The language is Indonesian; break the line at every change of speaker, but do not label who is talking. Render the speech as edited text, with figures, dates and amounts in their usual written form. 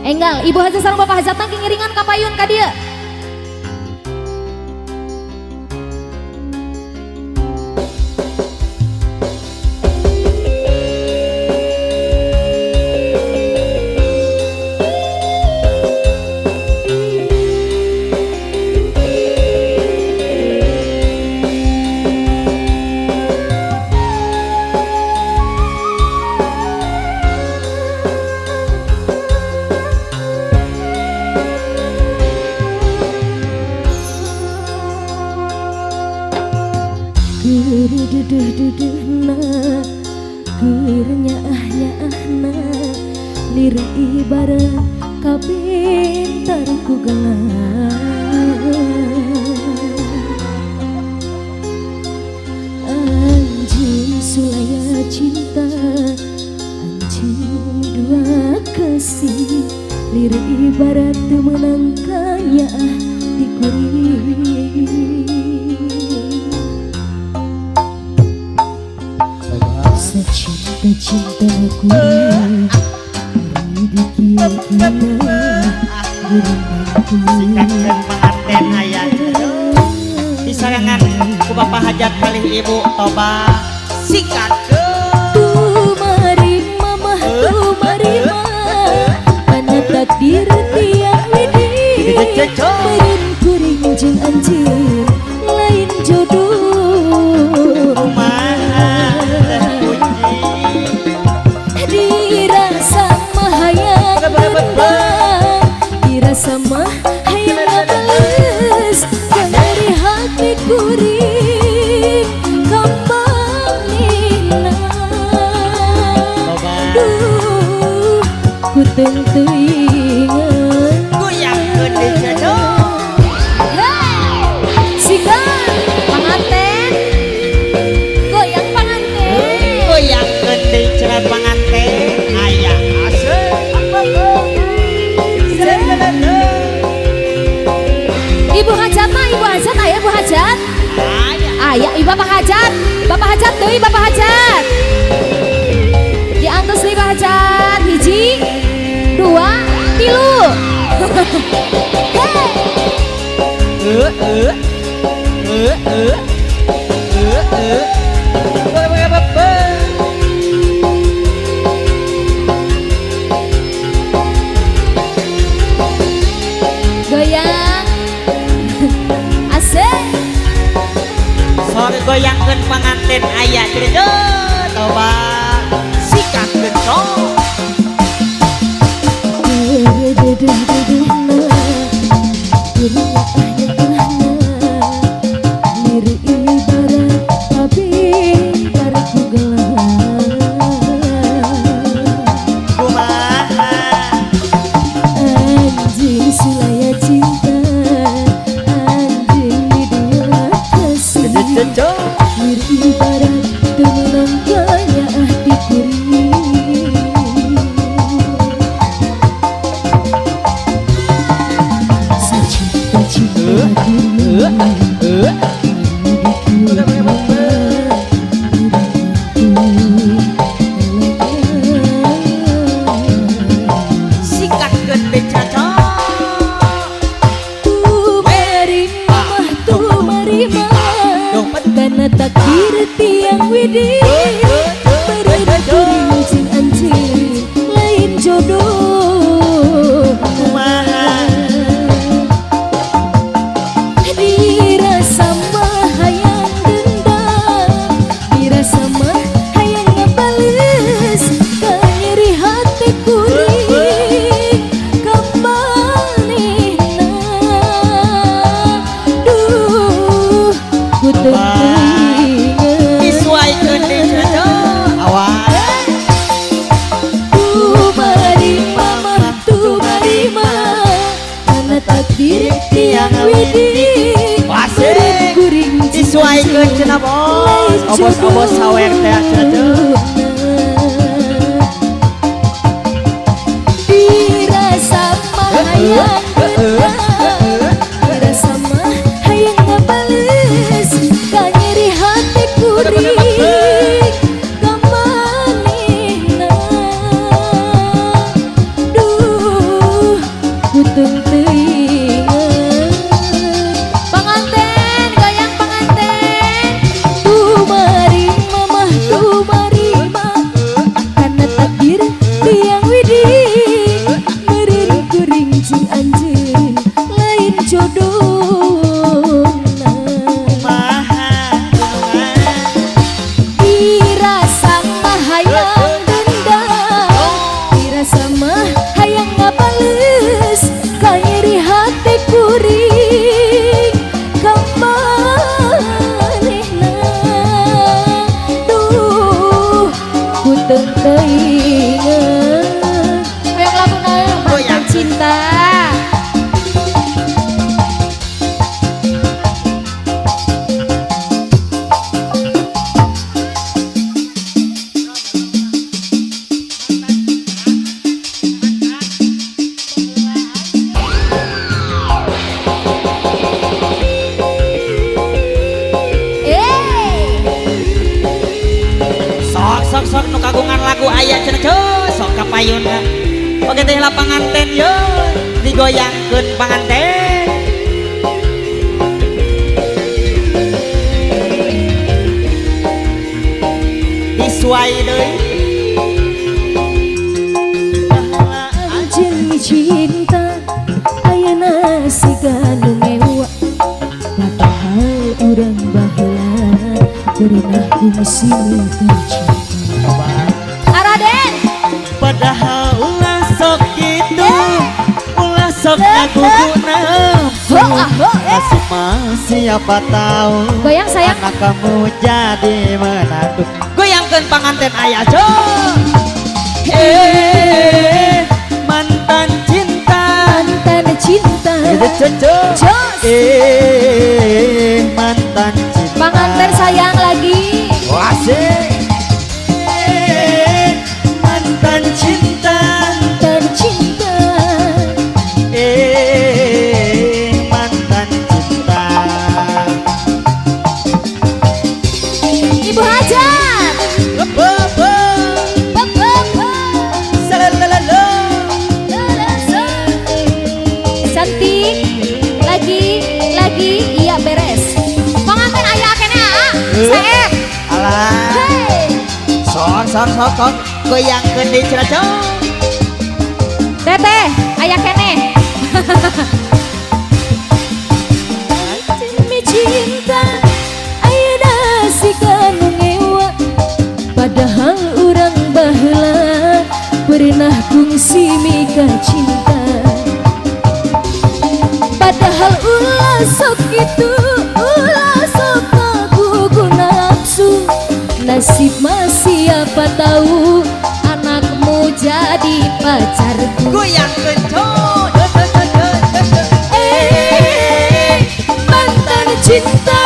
Enggal, ibu hajat sareng bapak hajat nangking ngiringan kapayun ka dieu.
Duduh-duduh-na Gernya-ah-nya-ahna Lirik ibarat kabintar ku gelang Anjing sulaya cinta Anjing dua kasih Lirik ibarat menangkanya di kuring Cinta-cintaku Sikatkan
pengantin ayah disarangan ku bapak hajat kali ibu toba sikatkan
Tumari mama tumari mama Mana takdir tiang widih Berin kuring jeng anjir lain jodoh Dirasa mah hayang gendang Dirasa mah hayang ngebeles Dari hati kuring kembang nina Duh ku tentu ingat
goyang gede jodoh
Sikat panganten. Goyang panganten.
goyang gede cerat pengantin ayah asal
Ibu hajat mah ibu hajat aya ibu hajat.
ayah
Aya ibu bapak hajat. Bapak hajat deui bapak hajat. Diantos deui bapak hajat. Hiji, dua, tilu. Goyang. Asik.
sore goyangkeun pengantin ayah cerejo toba sikatkeun sok
Duduh-duduh-na Gernya-ah-nya-ahna Lirik ibarat kabintar ku gelang
kumaha
Anjing sulaya cinta Anjing di dua kasih
cerejo
Lirik ibarat temenangkanya di kuring
sikatkeun cerejo
Tumari mama tumari mama Karena takdir tiang widih Berin kuring jeng anjing lain jodoh Dirasa mah hayang dendam Dirasa mah hayang ngebales Kanyeri hati kuring kemanina Duh ku tentu inget
disuaikeun di cerejo awas
Tumari mama Karena takdir tiang widih
Wasik.
kuring
disuaikeun cenah bos obos-obos sawer teh cerejo
Dirasa mah hayang gendang Dirasa mah hayang ngebales Kanyeri hati kuring kemanina Duh teringat.
Hoyong laguna mantan cinta.
Sok nu kagungan lagu aya cenah cuy sok kapayunna. Oke teh lapangan ten yo digoyangkeun panganten. Disuai deui.
Anjeun cinta ayeuna siganu mewah padahal urang baheula pernah kungsi cinta.
Araden.
Padahal ulah sok gitu, ulah sok ngaguguna. Asup mah siapa tahu
Goyang sayang.
anak kamu jadi menantu. Goyangkeun panganten aya coy. Mantan cinta,
Mantan cinta
Jos. Mantan cinta.
Panganten sayang lagi.
Wasik. Mantan cinta.
Mantan cinta
Mantan cinta.
Ibu Hajar. Cantik. Lagi iya beres. Pengantin ayah kene aa. Saeb.
Alah.
Hey.
Sok goyangkeun di Cilacap.
Teteh, ayah kene.
Demi cinta ayeuna siganu ngewa padahal urang baheula pernah kungsi mika cinta. Padahal ulah sok gitu, ulah sok aku nafsu. Nasib mah siapa tahu anakmu jadi pacarku.
Goyangkeun coy.
Mantan cinta